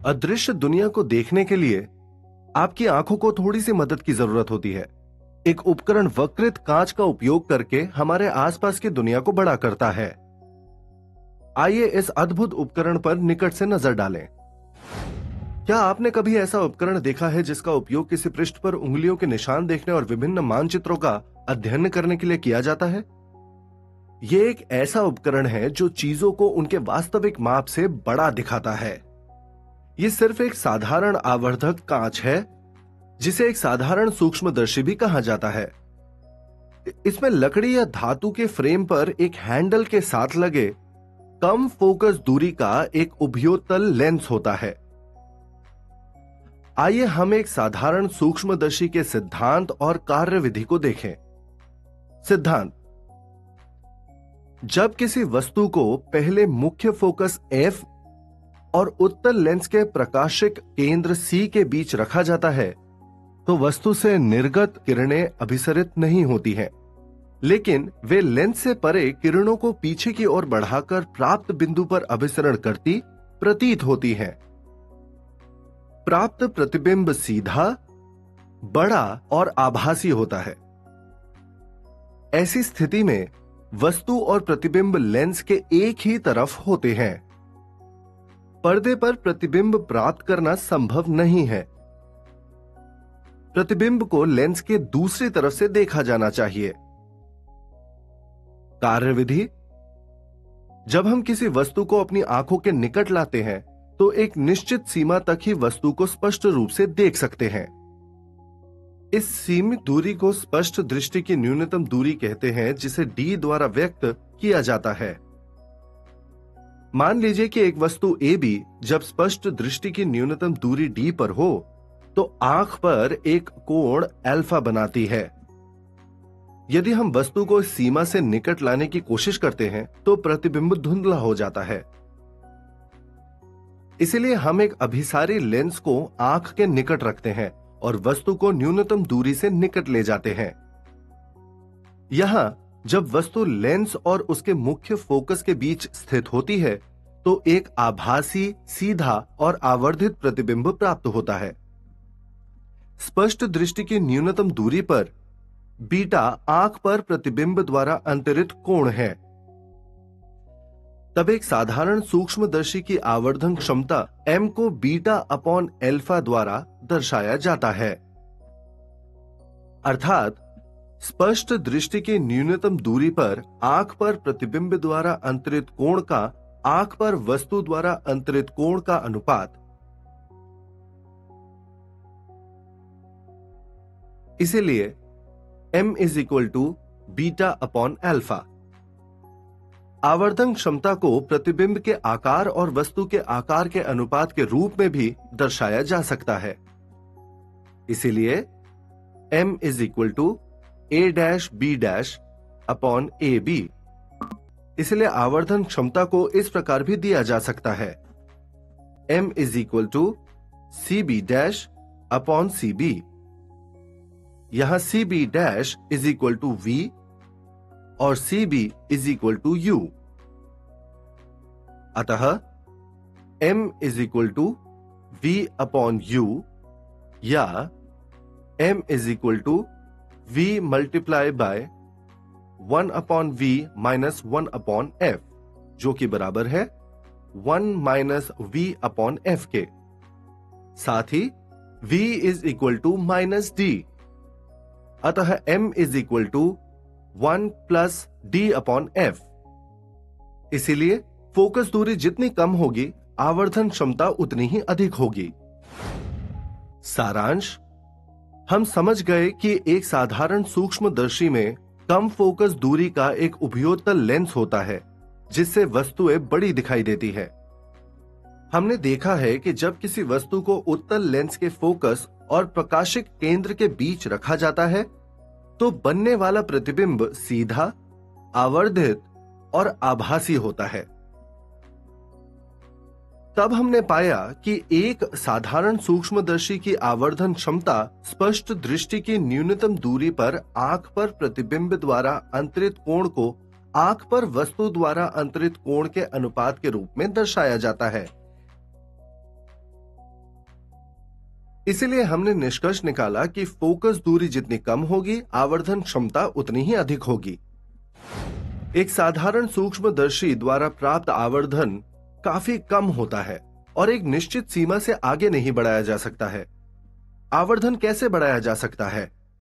अदृश्य दुनिया को देखने के लिए आपकी आंखों को थोड़ी सी मदद की जरूरत होती है। एक उपकरण वक्रित कांच का उपयोग करके हमारे आसपास की दुनिया को बड़ा करता है। आइए इस अद्भुत उपकरण पर निकट से नजर डालें। क्या आपने कभी ऐसा उपकरण देखा है जिसका उपयोग किसी पृष्ठ पर उंगलियों के निशान देखने और विभिन्न मानचित्रों का अध्ययन करने के लिए किया जाता है? यह एक ऐसा उपकरण है जो चीजों को उनके वास्तविक माप से बड़ा दिखाता है। यह सिर्फ एक साधारण आवर्धक कांच है जिसे एक साधारण सूक्ष्मदर्शी भी कहा जाता है। इसमें लकड़ी या धातु के फ्रेम पर एक हैंडल के साथ लगे कम फोकस दूरी का एक उभयोत्तल लेंस होता है। आइए हम एक साधारण सूक्ष्मदर्शी के सिद्धांत और कार्यविधि को देखें। सिद्धांत: जब किसी वस्तु को पहले मुख्य फोकस F और उत्तल लेंस के प्रकाशिक केंद्र C के बीच रखा जाता है तो वस्तु से निर्गत किरणें अभिसरित नहीं होती हैं, लेकिन वे लेंस से परे किरणों को पीछे की ओर बढ़ाकर प्राप्त बिंदु पर अभिसरण करती प्रतीत होती हैं। प्राप्त प्रतिबिंब सीधा, बड़ा और आभासी होता है। ऐसी स्थिति में वस्तु और प्रतिबिंब लेंस के एक ही तरफ होते हैं। पर्दे पर प्रतिबिंब प्राप्त करना संभव नहीं है। प्रतिबिंब को लेंस के दूसरी तरफ से देखा जाना चाहिए। कार्यविधि: जब हम किसी वस्तु को अपनी आंखों के निकट लाते हैं तो एक निश्चित सीमा तक ही वस्तु को स्पष्ट रूप से देख सकते हैं। इस सीमित दूरी को स्पष्ट दृष्टि की न्यूनतम दूरी कहते हैं, जिसे D द्वारा व्यक्त किया जाता है। मान लीजिए कि एक वस्तु AB जब स्पष्ट दृष्टि की न्यूनतम दूरी D पर हो तो आंख पर एक कोण अल्फा बनाती है। यदि हम वस्तु को इस सीमा से निकट लाने की कोशिश करते हैं तो प्रतिबिंब धुंधला हो जाता है। इसलिए हम एक अभिसारी लेंस को आंख के निकट रखते हैं और वस्तु को न्यूनतम दूरी से निकट ले जाते हैं। यहां जब वस्तु लेंस और उसके मुख्य फोकस के बीच स्थित होती है तो एक आभासी, सीधा और आवर्धित प्रतिबिंब प्राप्त होता है। स्पष्ट दृष्टि की न्यूनतम दूरी पर बीटा आंख पर प्रतिबिंब द्वारा अंतरित कोण है। तब एक साधारण सूक्ष्मदर्शी की आवर्धन क्षमता m को बीटा अपॉन अल्फा द्वारा दर्शाया जाता है। अर्थात स्पष्ट दृष्टि की न्यूनतम दूरी पर आंख पर प्रतिबिंब द्वारा अंतरित कोण का आंख पर वस्तु द्वारा अंतरित कोण का अनुपात। इसीलिए m is equal to beta upon alpha. आवर्धन क्षमता को प्रतिबिंब के आकार और वस्तु के आकार के अनुपात के रूप में भी दर्शाया जा सकता है। इसीलिए m is equal to a dash b dash upon A B. इसलिए आवर्धन क्षमता को इस प्रकार भी दिया जा सकता है, m is equal to C B dash upon C B. यहां C B dash is equal to v और C B is equal to u। अतः m is equal to v upon u या m is equal to v multiply by 1 upon v minus 1 upon f, जो कि बराबर है 1 minus v upon f के। साथ ही v is equal to minus d। अतः m is equal to 1 plus d upon f। इसीलिए फोकस दूरी जितनी कम होगी आवर्धन क्षमता उतनी ही अधिक होगी। सारांश: हम समझ गए कि एक साधारण सूक्ष्मदर्शी में कम फोकस दूरी का एक उभयोत्तल लेंस होता है जिससे वस्तुएं बड़ी दिखाई देती है। हमने देखा है कि जब किसी वस्तु को उत्तल लेंस के फोकस और प्रकाशिक केंद्र के बीच रखा जाता है तो बनने वाला प्रतिबिंब सीधा, आवर्धित और आभासी होता है। तब हमने पाया कि एक साधारण सूक्ष्मदर्शी की आवर्धन क्षमता स्पष्ट दृष्टि की न्यूनतम दूरी पर आंख पर प्रतिबिंब द्वारा अंतरित कोण को आंख पर वस्तु द्वारा अंतरित कोण के अनुपात के रूप में दर्शाया जाता है। इसीलिए हमने निष्कर्ष निकाला कि फोकस दूरी जितनी कम होगी, आवर्धन क्षमता उतनी ही अधिक होगी। एक साधारण सूक्ष्मदर्शी द्वारा प्राप्त आवर्धन काफी कम होता है और एक निश्चित सीमा से आगे नहीं बढ़ाया जा सकता है। आवर्धन कैसे बढ़ाया जा सकता है?